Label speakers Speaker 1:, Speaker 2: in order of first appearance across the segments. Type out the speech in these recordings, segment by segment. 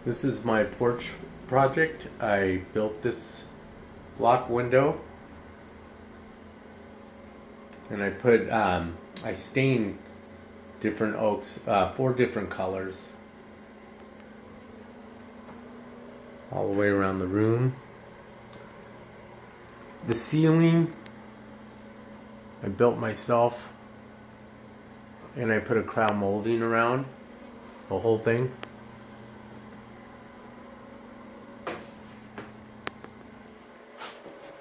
Speaker 1: This is my porch project. I built this block window and I stained different oaks, 4 different colors all the way around the room. The ceiling I built myself, and I put a crown molding around the whole thing.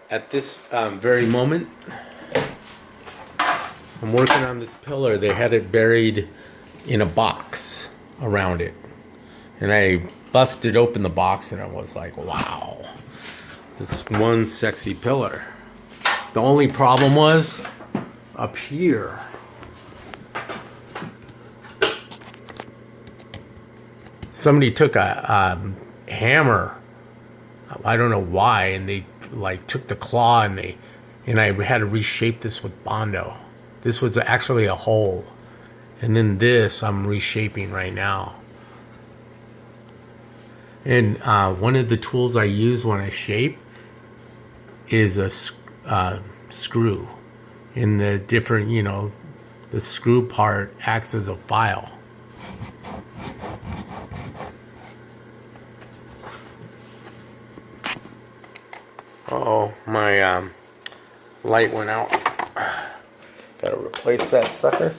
Speaker 1: At this very moment, I'm working on this pillar. They had it buried in a box around it. And I busted open the box and I was like, wow, this one sexy pillar. The only problem was up here. Somebody took a hammer, I don't know why, and they like took the claw and I had to reshape this with Bondo. This was actually a hole, and then this I'm reshaping right now. And one of the tools I use when I shape is a screw. And the different, the screw part acts as a file. Oh, my light went out. Gotta replace that sucker.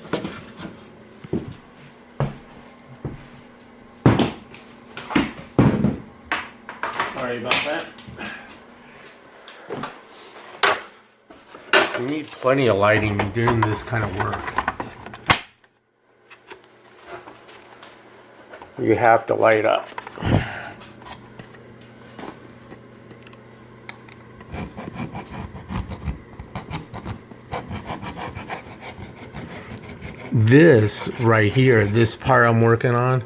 Speaker 1: Sorry about that. You need plenty of lighting doing this kind of work. You have to light up. This right here, this part I'm working on,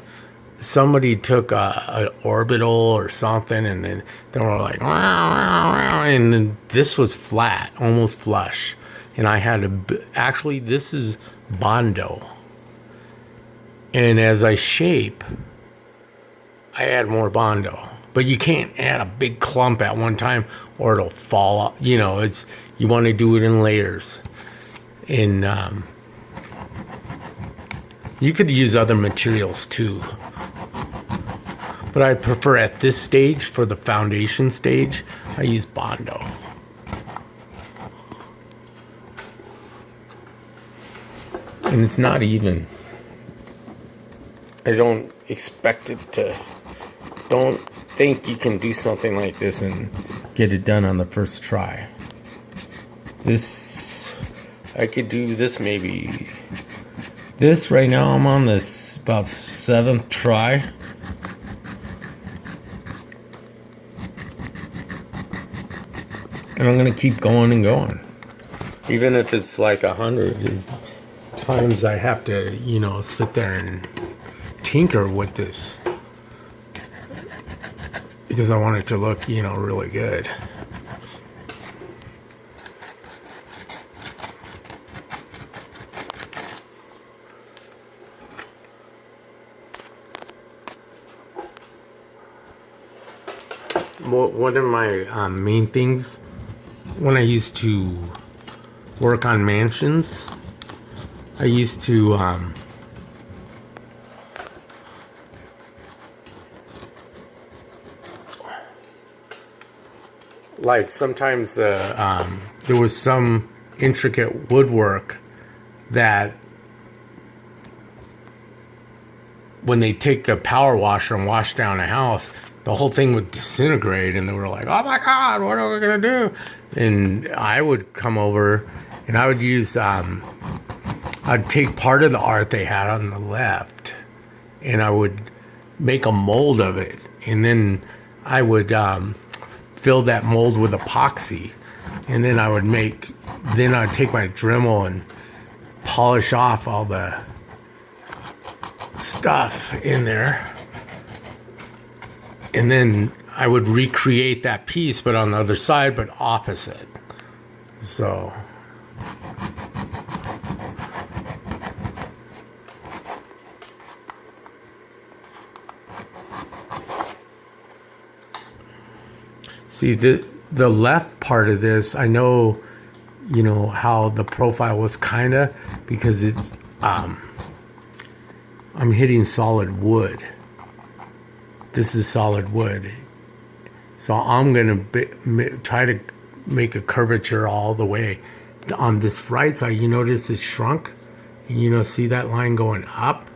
Speaker 1: somebody took an orbital or something, and then they were like, and then this was flat, almost flush, and I had to actually, this is Bondo, and as I shape, I add more Bondo, but you can't add a big clump at one time or it'll fall off. It's, you want to do it in layers. And you could use other materials too, but I prefer at this stage, for the foundation stage, I use Bondo. And it's not even. I don't expect it to. Don't think you can do something like this and get it done on the first try. I could do this maybe. This right now, I'm on this about 7th try. And I'm going to keep going and going. Even if it's like 100 is times I have to, sit there and tinker with this. Because I want it to look, really good. One of my main things when I used to work on mansions, I used to like sometimes there was some intricate woodwork that when they take a power washer and wash down a house, the whole thing would disintegrate, and they were like, oh my God, what are we gonna do? And I would come over and I would use, I'd take part of the art they had on the left and I would make a mold of it. And then I would fill that mold with epoxy. And then I'd take my Dremel and polish off all the stuff in there. And then I would recreate that piece, but on the other side, but opposite. So See, the left part of this, I know, you know, how the profile was kind of, because it's, I'm hitting solid wood. This is solid wood. So I'm going to try to make a curvature all the way. On this right side, you notice it's shrunk. You know, see that line going up?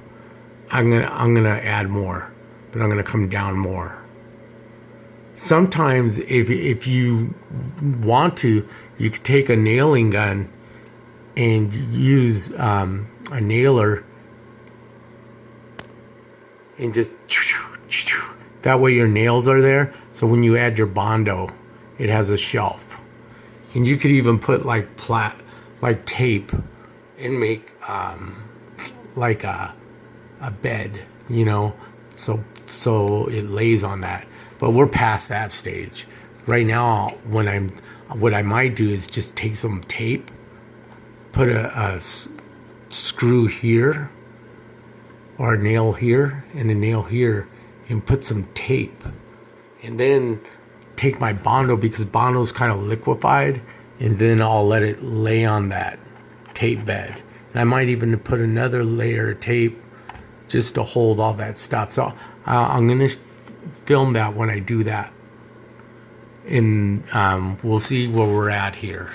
Speaker 1: I'm gonna add more, but I'm gonna come down more. Sometimes if you want to, you could take a nailing gun and use a nailer and just, that way your nails are there. So when you add your Bondo, it has a shelf. And you could even put like tape and make like a bed, you know, so it lays on that. But we're past that stage. Right now, what I might do is just take some tape, put a screw here, or a nail here, and a nail here, and put some tape. And then take my Bondo, because Bondo's kind of liquefied, and then I'll let it lay on that tape bed. And I might even put another layer of tape just to hold all that stuff. So I'm going to film that when I do that. And we'll see where we're at here.